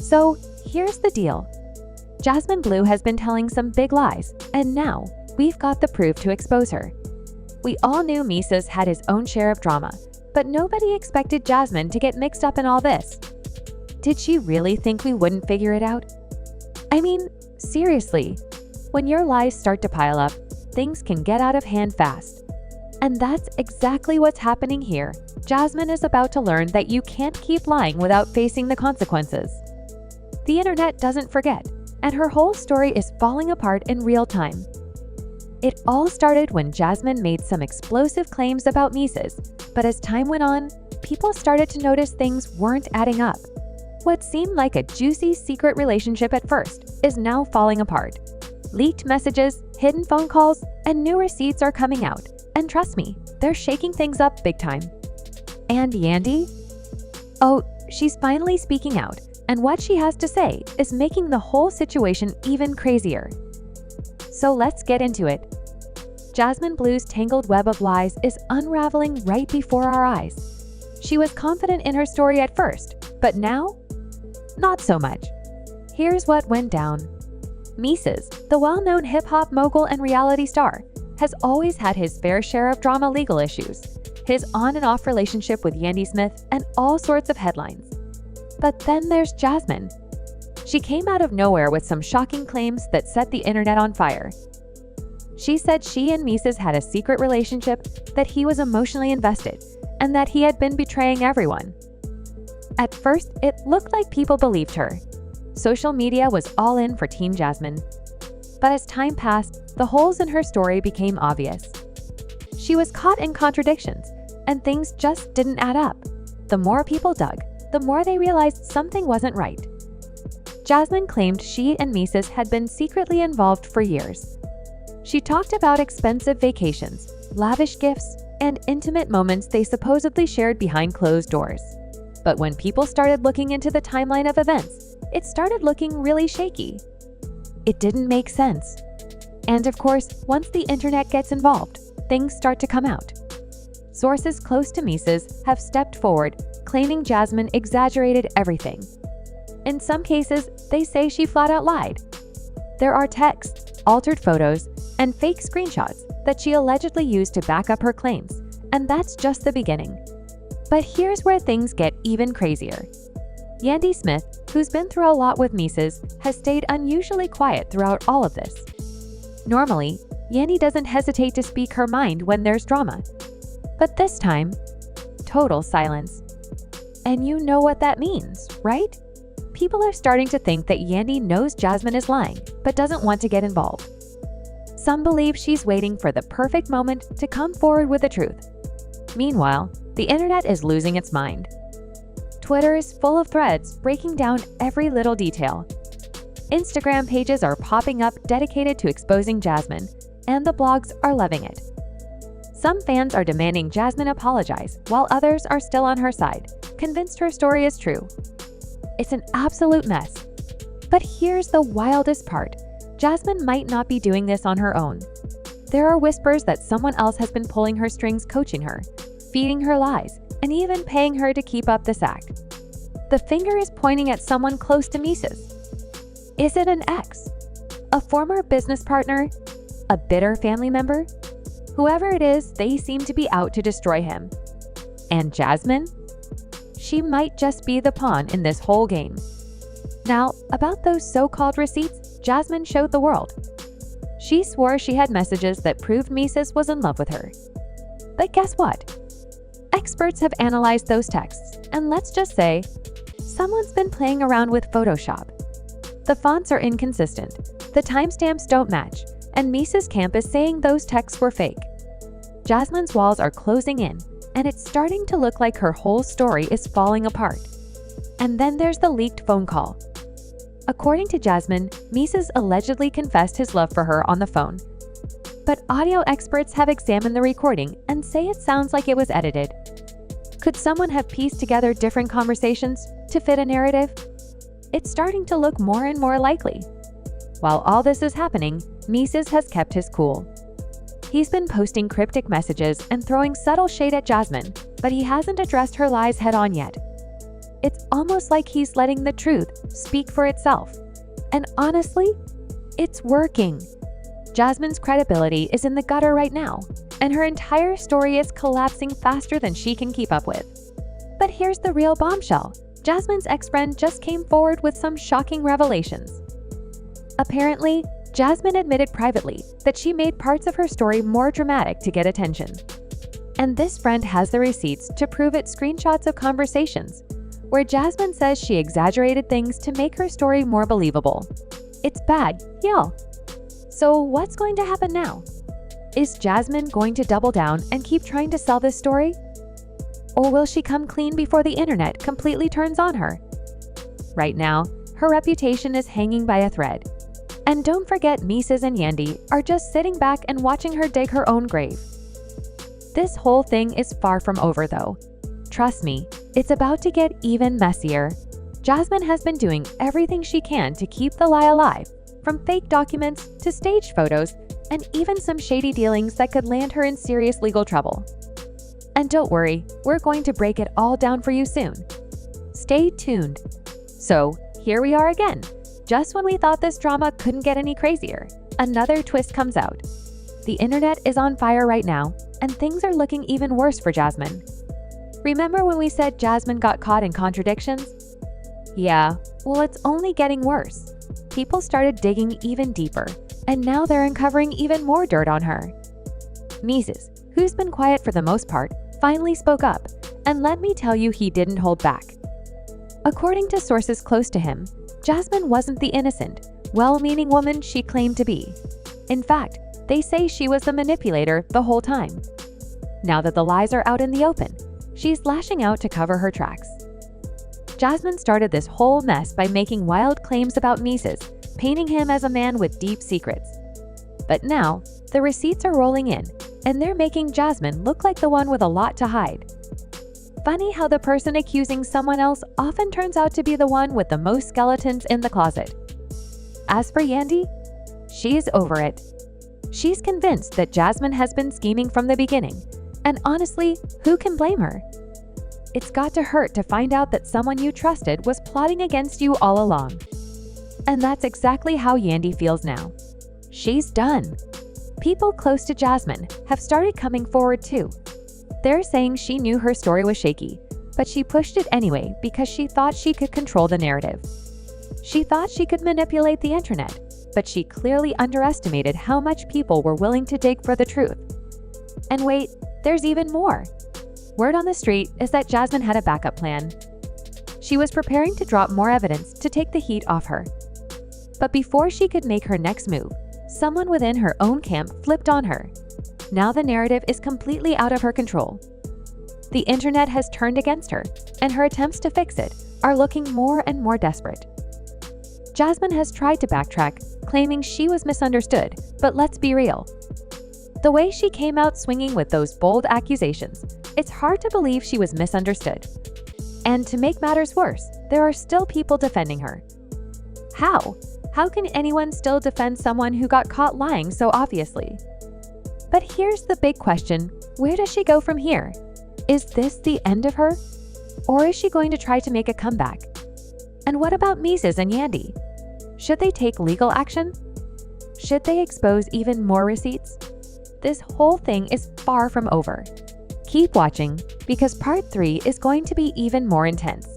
So here's the deal. Jasmine Bleu has been telling some big lies, and now we've got the proof to expose her. We all knew Mendeecees had his own share of drama, but nobody expected Jasmine to get mixed up in all this. Did she really think we wouldn't figure it out? I mean, seriously, when your lies start to pile up, things can get out of hand fast. And that's exactly what's happening here. Jasmine is about to learn that you can't keep lying without facing the consequences. The internet doesn't forget, and her whole story is falling apart in real time. It all started when Jasmine made some explosive claims about Mendeecees, but as time went on, people started to notice things weren't adding up. What seemed like a juicy secret relationship at first is now falling apart. Leaked messages, hidden phone calls, and new receipts are coming out. And trust me, they're shaking things up big time. And Yandy? Oh, she's finally speaking out, and what she has to say is making the whole situation even crazier. So let's get into it. Jasmine Blue's tangled web of lies is unraveling right before our eyes. She was confident in her story at first, but now? Not so much. Here's what went down. Mendeecees, the well-known hip-hop mogul and reality star, has always had his fair share of drama legal issues, his on and off relationship with Yandy Smith, and all sorts of headlines. But then there's Jasmine. She came out of nowhere with some shocking claims that set the internet on fire. She said she and Mendeecees had a secret relationship, that he was emotionally invested, and that he had been betraying everyone. At first, it looked like people believed her. Social media was all in for Team Jasmine. But as time passed, the holes in her story became obvious. She was caught in contradictions, and things just didn't add up. The more people dug, the more they realized something wasn't right. Jasmine claimed she and Mendeecees had been secretly involved for years. She talked about expensive vacations, lavish gifts, and intimate moments they supposedly shared behind closed doors. But when people started looking into the timeline of events, it started looking really shaky. It didn't make sense. And of course, once the internet gets involved, things start to come out. Sources close to Mendeecees have stepped forward, claiming Jasmine exaggerated everything. In some cases, they say she flat out lied. There are texts, altered photos, and fake screenshots that she allegedly used to back up her claims, and that's just the beginning. But here's where things get even crazier. Yandy Smith, who's been through a lot with Mendeecees, has stayed unusually quiet throughout all of this. Normally, Yandy doesn't hesitate to speak her mind when there's drama. But this time, total silence. And you know what that means, right? People are starting to think that Yandy knows Jasmine is lying, but doesn't want to get involved. Some believe she's waiting for the perfect moment to come forward with the truth. Meanwhile, the internet is losing its mind. Twitter is full of threads breaking down every little detail. Instagram pages are popping up dedicated to exposing Jasmine, and the blogs are loving it. Some fans are demanding Jasmine apologize, while others are still on her side, convinced her story is true. It's an absolute mess. But here's the wildest part. Jasmine might not be doing this on her own. There are whispers that someone else has been pulling her strings, coaching her, feeding her lies, and even paying her to keep up this act. The finger is pointing at someone close to Mendeecees. Is it an ex? A former business partner? A bitter family member? Whoever it is, they seem to be out to destroy him. And Jasmine? She might just be the pawn in this whole game. Now, about those so-called receipts Jasmine showed the world. She swore she had messages that proved Mendeecees was in love with her. But guess what? Experts have analyzed those texts, and let's just say, someone's been playing around with Photoshop. The fonts are inconsistent, the timestamps don't match, and Mendeecees' camp is saying those texts were fake. Jasmine's walls are closing in, and it's starting to look like her whole story is falling apart. And then there's the leaked phone call. According to Jasmine, Mendeecees allegedly confessed his love for her on the phone. But audio experts have examined the recording and say it sounds like it was edited. Could someone have pieced together different conversations to fit a narrative? It's starting to look more and more likely. While all this is happening, Mendeecees has kept his cool. He's been posting cryptic messages and throwing subtle shade at Jasmine, but he hasn't addressed her lies head-on yet. it's almost like he's letting the truth speak for itself. And honestly, it's working. Jasmine's credibility is in the gutter right now, and her entire story is collapsing faster than she can keep up with. But here's the real bombshell. Jasmine's ex-friend just came forward with some shocking revelations. Apparently, Jasmine admitted privately that she made parts of her story more dramatic to get attention. And this friend has the receipts to prove it, screenshots of conversations where Jasmine says she exaggerated things to make her story more believable. It's bad, y'all. So what's going to happen now? Is Jasmine going to double down and keep trying to sell this story? Or will she come clean before the internet completely turns on her? Right now, her reputation is hanging by a thread. And don't forget, Mendeecees and Yandy are just sitting back and watching her dig her own grave. This whole thing is far from over though. Trust me, it's about to get even messier. Jasmine has been doing everything she can to keep the lie alive, from fake documents to staged photos, and even some shady dealings that could land her in serious legal trouble. And don't worry, we're going to break it all down for you soon. Stay tuned. So, here we are again. Just when we thought this drama couldn't get any crazier, another twist comes out. The internet is on fire right now, and things are looking even worse for Jasmine. Remember when we said Jasmine got caught in contradictions? Yeah, well, it's only getting worse. People started digging even deeper, and now they're uncovering even more dirt on her. Mendeecees, who's been quiet for the most part, finally spoke up, and let me tell you, he didn't hold back. According to sources close to him, Jasmine wasn't the innocent, well-meaning woman she claimed to be. In fact, they say she was the manipulator the whole time. Now that the lies are out in the open, she's lashing out to cover her tracks. Jasmine started this whole mess by making wild claims about Mendeecees, painting him as a man with deep secrets. But now, the receipts are rolling in, and they're making Jasmine look like the one with a lot to hide. Funny how the person accusing someone else often turns out to be the one with the most skeletons in the closet. As for Yandy, she's over it. She's convinced that Jasmine has been scheming from the beginning, and honestly, who can blame her? It's got to hurt to find out that someone you trusted was plotting against you all along. And that's exactly how Yandy feels now. She's done. People close to Jasmine have started coming forward too. They're saying she knew her story was shaky, but she pushed it anyway because she thought she could control the narrative. She thought she could manipulate the internet, but she clearly underestimated how much people were willing to dig for the truth. And wait, there's even more. Word on the street is that Jasmine had a backup plan. She was preparing to drop more evidence to take the heat off her. But before she could make her next move, someone within her own camp flipped on her. Now the narrative is completely out of her control. The internet has turned against her, and her attempts to fix it are looking more and more desperate. Jasmine has tried to backtrack, claiming she was misunderstood, but let's be real. The way she came out swinging with those bold accusations, it's hard to believe she was misunderstood. And to make matters worse, there are still people defending her. How? How can anyone still defend someone who got caught lying so obviously? But here's the big question, where does she go from here? Is this the end of her? Or is she going to try to make a comeback? And what about Mendeecees and Yandy? Should they take legal action? Should they expose even more receipts? This whole thing is far from over. Keep watching, because part 3 is going to be even more intense.